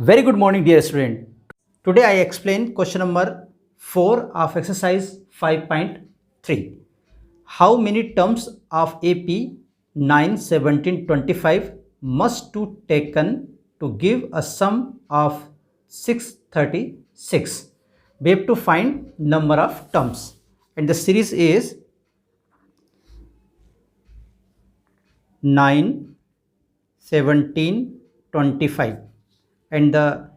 Very good morning, dear student. Today I explain question number 4 of exercise 5.3. How many terms of AP 9, 17, 25 must to taken to give a sum of 636? We have to find number of terms, and the series is 9, 17, 25, and the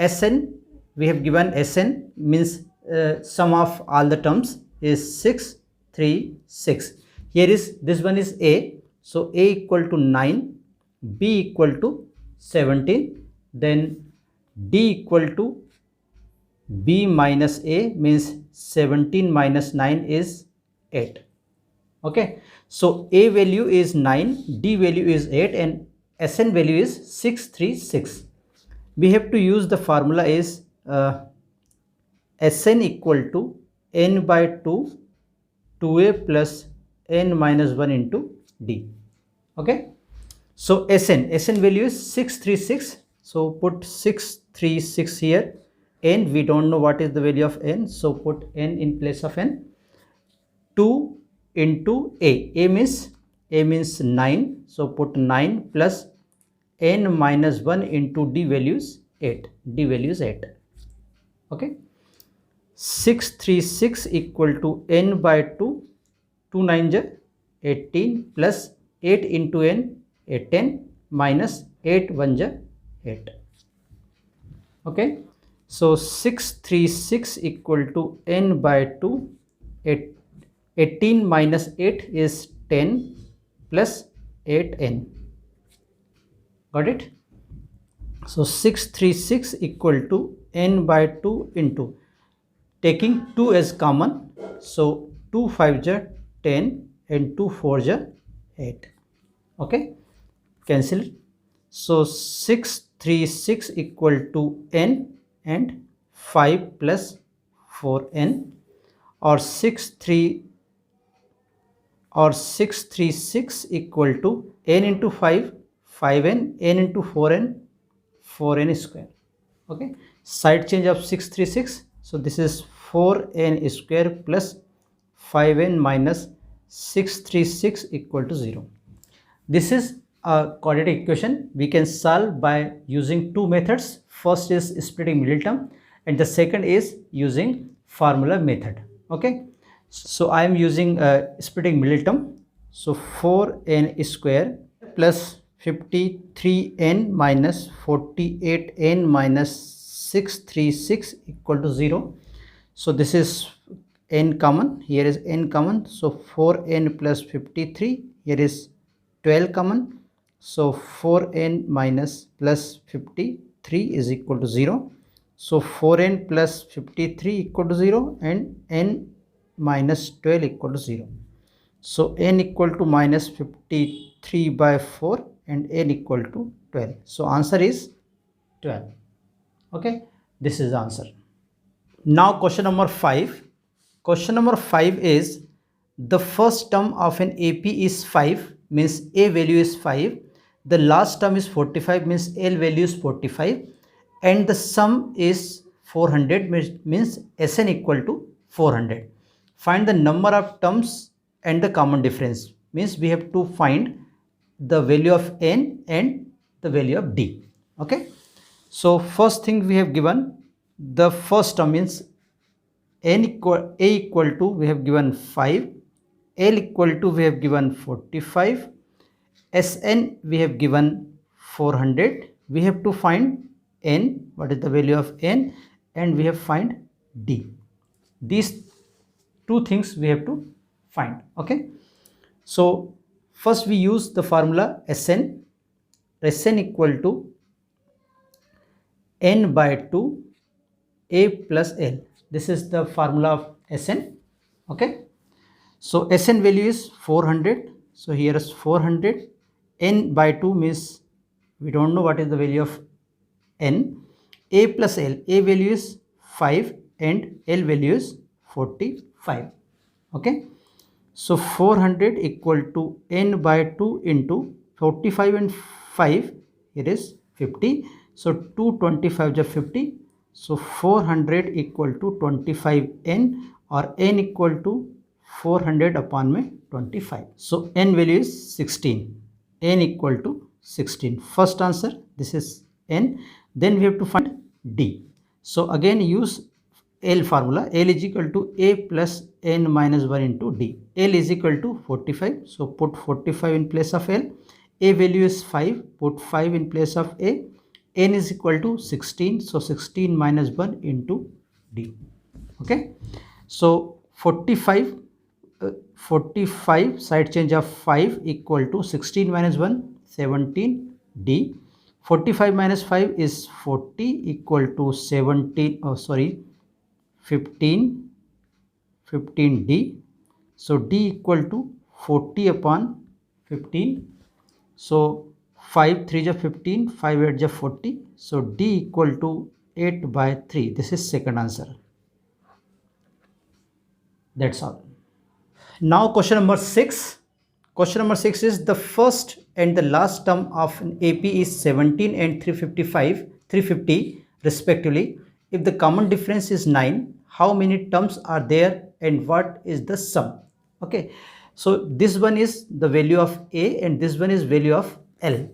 SN we have given. SN means sum of all the terms is 636. Here is this one is A, so A equal to 9, B equal to 17, then D equal to B minus A means 17 minus 9 is 8. Okay, so A value is 9, D value is 8, and SN value is 636. We have to use the formula is Sn equal to n by 2 2a plus n minus 1 into D. Okay, so Sn value is 636, so put 636 here. N, we don't know what is the value of n, so put n in place of n. 2 into a means 9, so put 9 plus n minus 1 into D value is 8. D value is 8. Okay, 636 equal to n by 2, 2 9 ja 18 plus 8 into n 10 minus 8 1 ja 8. Okay, so 636 equal to n by 2, 18 minus 8 is 10 plus 8n. Got it? So 636 equal to n by 2 into, taking 2 as common, so 2 5 ja 10 and 2 4 ja 8. Okay, cancel. So 636 equal to n and 5 plus 4n, or 636 equal to n into 5 5n, n into 4n 4n square. Okay, side change of 636, so this is 4n square plus 5n minus 636 equal to 0. This is a quadratic equation. We can solve by using two methods. First is splitting middle term, and the second is using formula method. Okay, so I am using splitting middle term. So 4n square plus 53n minus 48n minus 636 equal to 0. So this is n common, here is n common, so 4n plus 53, here is 12 common, so 4n minus plus 53 is equal to 0. So 4n plus 53 equal to 0 and n minus 12 equal to 0. So n equal to minus 53 by 4 and n equal to 12. So answer is 12. Okay, this is the answer. Now question number 5. Question number 5 is, the first term of an AP is 5, means A value is 5. The last term is 45, means L value is 45. And the sum is 400, means Sn equal to 400. Find the number of terms and the common difference, means we have to find the value of n and the value of D. Okay, so first thing we have given the first term, means A equal to we have given 5, L equal to we have given 45, Sn we have given 400. We have to find n, what is the value of n, and we have find D. These two things we have to find. Okay, so first we use the formula Sn equal to n by 2 A plus L. This is the formula of Sn. Okay, so Sn value is 400, so here is 400. N by 2 means we don't know what is the value of n. A plus L, A value is 5 and L value is 45. Okay, so 400 equal to n by 2 into 45 and 5, it is 50. So 225 जब 50, so 400 equal to 25n, or n equal to 400 upon में 25. So n value is 16, n equal to 16. First answer, this is n. Then we have to find d. So again use L formula. L is equal to a plus n minus 1 into d. L is equal to 45, so put 45 in place of L. A value is 5, put 5 in place of a. N is equal to 16, so 16 minus 1 into d. Okay, so 45 side change of 5 equal to 16 minus 1, 17 d. 45 minus 5 is 40 equal to 15 d. So d equal to 40 upon 15. So 5 3 is 15, 5 8 is 40. So d equal to 8 by 3. This is second answer. That's all. Now question number 6. Question number 6 is the first and the last term of an AP is 17 and 350 respectively. If the common difference is 9, how many terms are there and what is the sum? Okay, so this one is the value of A and this one is value of L.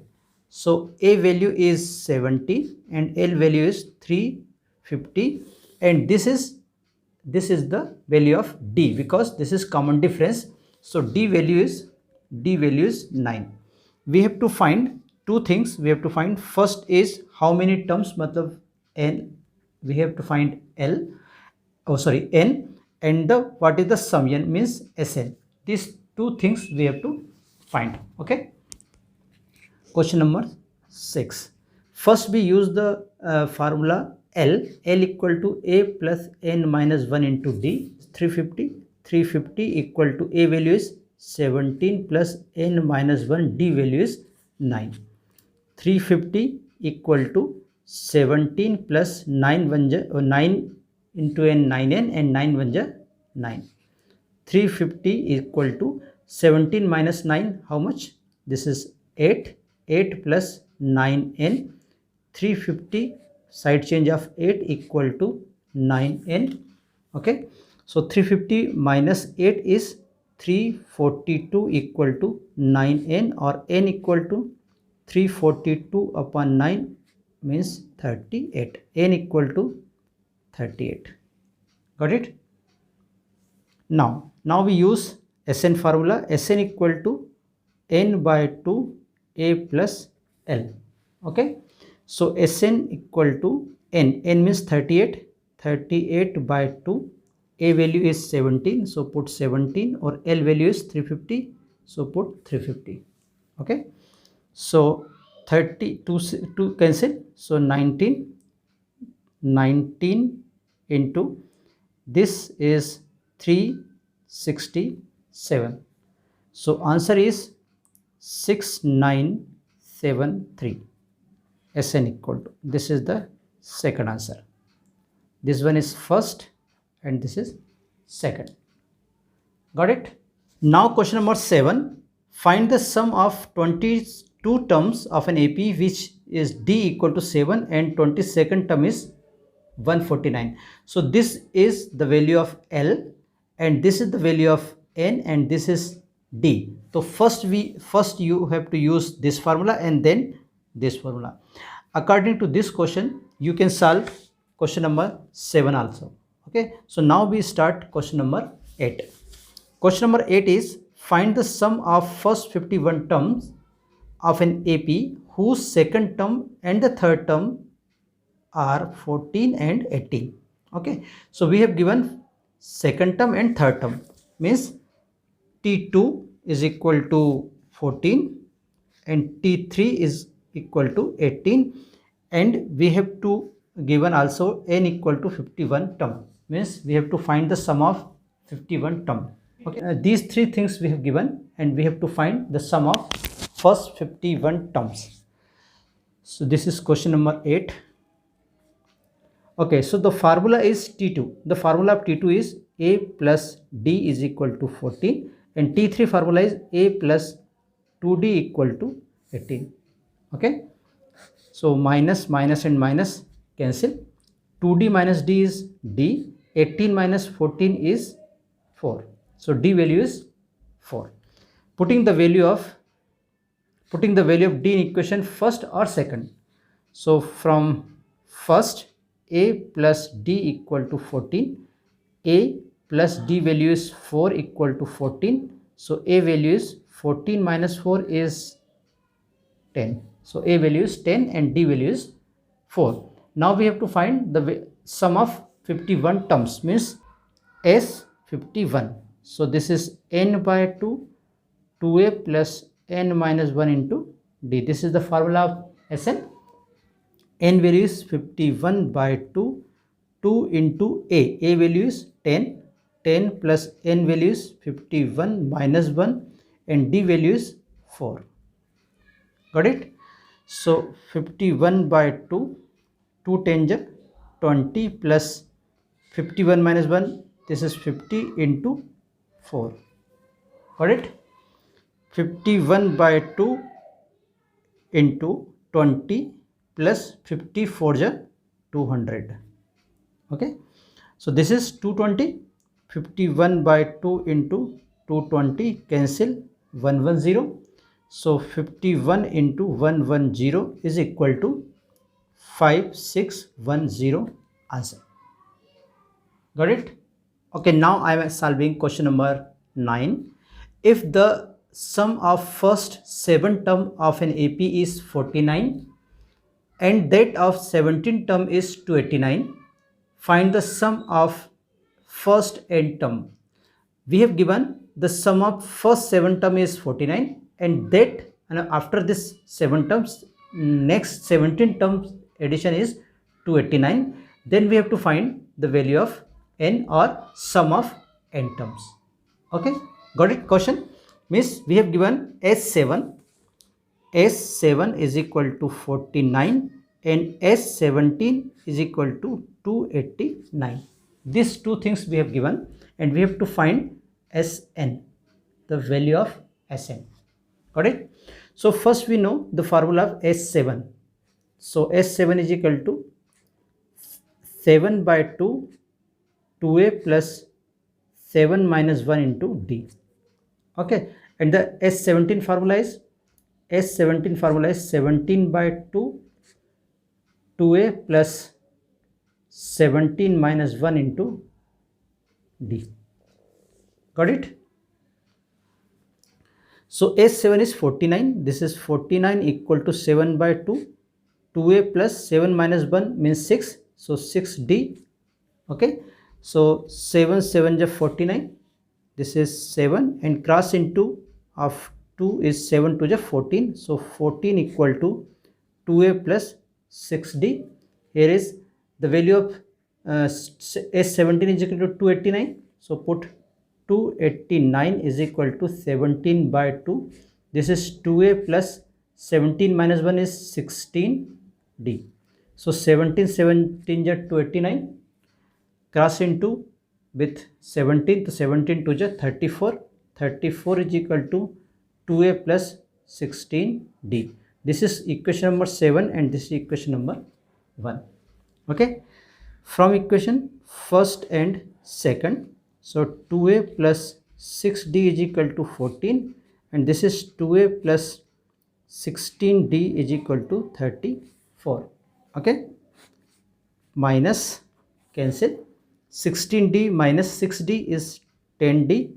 So A value is 70 and L value is 350, and this is the value of D because this is common difference. So D value is 9. We have to find two things. We have to find, first is how many terms, matlab N, we have to find L, N, and the what is the sum, N means Sn. These two things we have to find. Okay, question number 6. First we use the formula L equal to A plus n minus 1 into D. 350 equal to A value is 17 plus n minus 1, D value is 9. 350 equal to 17 plus 9 into n 9n and 9 1 ja 9. 350 equal to 17 minus 9, how much? This is 8. 8 plus 9n. 350 side change of 8 equal to 9n. Okay, so 350 minus 8 is 342 equal to 9n, or n equal to 342 upon 9 means 38. N equal to 38. Got it? Now we use Sn formula. Sn equal to n by 2 A plus L. Okay, so Sn equal to n means 38 by 2. A value is 17, so put 17, or L value is 350, so put 350. Okay, so 32 cancel, so 19 into this is 367. So answer is 6973. Sn equal to, this is the second answer. This one is first and this is second. Got it? Now question number 7. Find the sum of 22 terms of an AP which is D equal to 7 and 22nd term is 149. So this is the value of L and this is the value of N and this is D. So first you have to use this formula and then this formula. According to this question, you can solve question number 7 also. Okay, so now we start question number 8. Question number 8 is find the sum of first 51 terms of an AP whose second term and the third term are 14 and 18. Okay, so we have given second term and third term, means T2 is equal to 14 and T3 is equal to 18, and we have to given also n equal to 51 term, means we have to find the sum of 51 term. Okay, these three things we have given and we have to find the sum of first 51 terms. So this is question number 8. Okay, so the formula is T2. The formula of T2 is A plus D is equal to 14 and T3 formula is A plus 2D equal to 18. Okay, So minus, minus and minus cancel. 2d minus d is d. 18 minus 14 is 4. So d value is 4. Putting the value of d in equation first or second. So from first, a plus d equal to 14. A plus d value is 4 equal to 14. So a value is 14 minus 4 is 10. So a value is 10 and d value is 4. Now we have to find the sum of 51 terms, means S 51. So this is n by 2, 2a plus n minus 1 into d. This is the formula of Sn. N value is 51 by 2, 2 into a. A value is 10. 10 plus n value is 51 minus 1 and d value is 4. Got it? So 51 by 2, 2 10 ja 20 plus 51 minus 1, this is 50 into 4. Got it? 51 by 2 into 20 plus 54 ja 200. Okay, so this is 220. 51 by 2 into 220 cancel, 110. So 51 into 110 is equal to 5610 answer. Got it? Okay, now I am solving question number 9. If the sum of first 7 term of an AP is 49 and that of 17 term is 289, find the sum of first n term. We have given the sum of first 7 term is 49 and that, and after this 7 terms, next 17 terms addition is 289. Then we have to find the value of n or sum of n terms. Okay, got it? Question means we have given S7 is equal to 49 and S17 is equal to 289. These two things we have given and we have to find Sn, the value of Sn. Got it? So first we know the formula of S7. So S7 is equal to 7 by 2, 2a plus 7 minus 1 into d. Okay, and the S17 formula is 17 by 2, 2a plus 17 minus 1 into d. Got it? So S7 is 49. This is 49 equal to 7 by 2. 2a plus 7 minus 1 means 6. So 6d. Okay. So 7 7 is 49. This is 7 and cross into of 2 is 7 to the 14. So 14 equal to 2a plus 6d. Here is the value of S17 is equal to 289. So put 289 is equal to 17 by 2. This is 2a plus 17 minus 1 is 16d. So 17 17 is 289. Cross into with 17 to 17 to the 34. 34 is equal to 2a plus 16d. This is equation number 7 and this is equation number 1. Okay. From equation first and second, so 2a plus 6d is equal to 14 and this is 2a plus 16d is equal to 34. Okay, minus cancel, 16d minus 6d is 10d,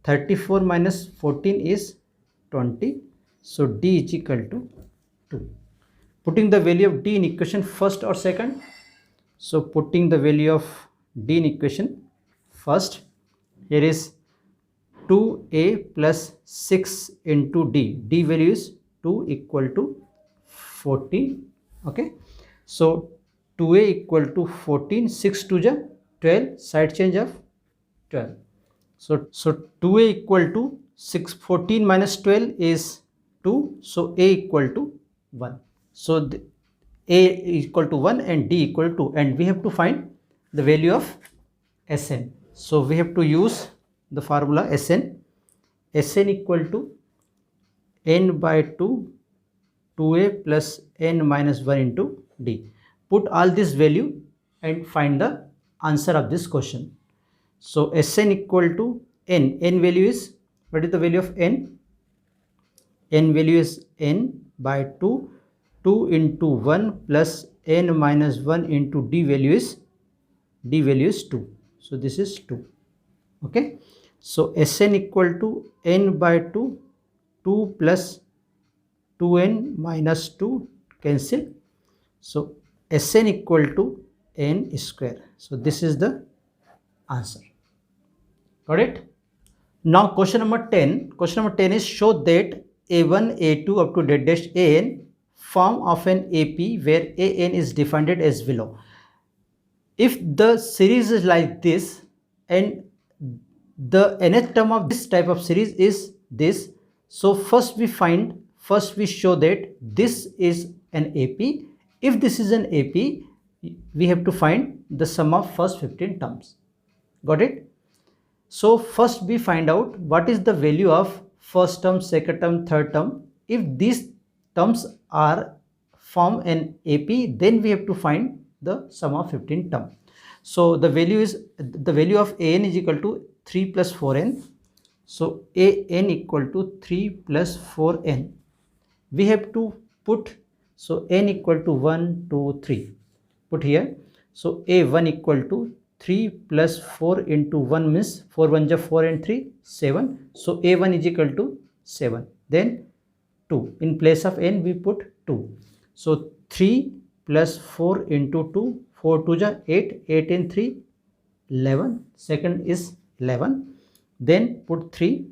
34 minus 14 is 20, so d is equal to 2. Putting the value of d in equation first or second, so putting the value of d in equation first, here is 2a plus 6 into d. D value is 2 equal to 14. Okay. So 2a equal to 14. 6 to the 12. Side change of 12. So 2a equal to 6. 14 minus 12 is 2. So a equal to 1. So a equal to 1 and d equal to, and we have to find the value of Sn. So we have to use the formula Sn. Sn equal to n by 2 2a plus n minus 1 into d. Put all this value and find the answer of this question. So Sn equal to n value is, what is the value of n? N value is n by 2, 2 into 1 plus n minus 1 into d value is 2. So this is 2. Okay. So Sn equal to n by 2, 2 plus 2n minus 2 cancel. So Sn equal to n square. So this is the answer. Got it? Now question number 10. Question number 10 is, show that a1, a2 up to z dash an form of an AP where an is defined as below. If the series is like this and the nth term of this type of series is this, so first we show that this is an AP. If this is an AP, we have to find the sum of first 15 terms. Got it? So first we find out what is the value of first term, second term, third term. If these terms are form an AP, then we have to find the sum of 15 term. So the value of an is equal to 3 plus 4n. So an equal to 3 plus 4n. We have to put, so n equal to 1, 2, 3. Put here. So a1 equal to 3 plus 4 into 1 means 4 1 is 4 and 3 7. So a1 is equal to 7. Then 2. In place of n we put 2. So 3 plus 4 into 2, 4 2 is 8, 8 and 3 11. Second is 11. Then put 3.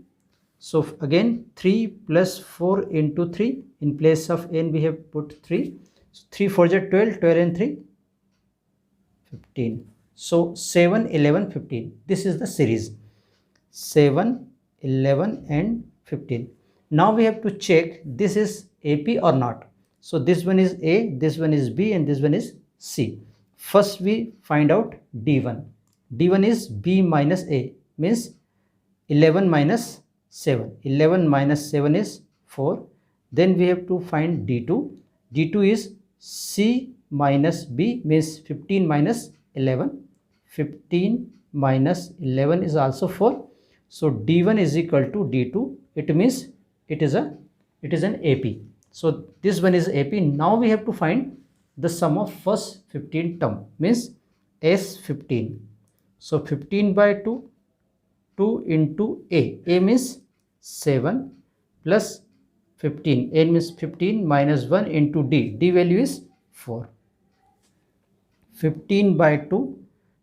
So again 3 plus 4 into 3. In place of n we have put 3. So 3 4 is 12, 12 and 3 15. So 7, 11, 15. This is the series. 7, 11 and 15. Now we have to check this is AP or not. So this one is A, this one is B and this one is C. First we find out D1. D1 is B minus A, means 11 minus 7. 11 minus 7 is 4. Then we have to find D2. D2 is C minus B, means 15 minus 11. 15 minus 11 is also 4. So D1 is equal to D2. It means it is an AP. So this one is AP. Now we have to find the sum of first 15 term, means S15. So 15 by 2, 2 into A. A means 7 plus 15. A means 15 minus 1 into D. D value is 4. 15 by 2,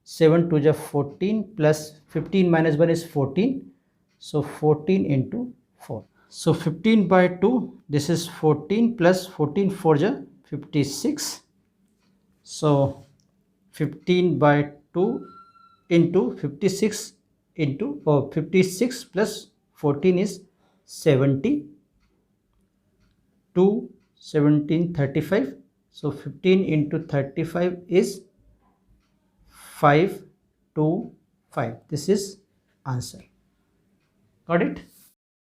7 2 is 14 plus 15 minus 1 is 14. So 14 into 4. So 15 by 2, this is 14 plus 14 4 is 56. So 15 by 2 into 56 into 56 plus 14 is 70. 2 17 35. So 15 into 35 is 5 2 5. This is answer. Got it?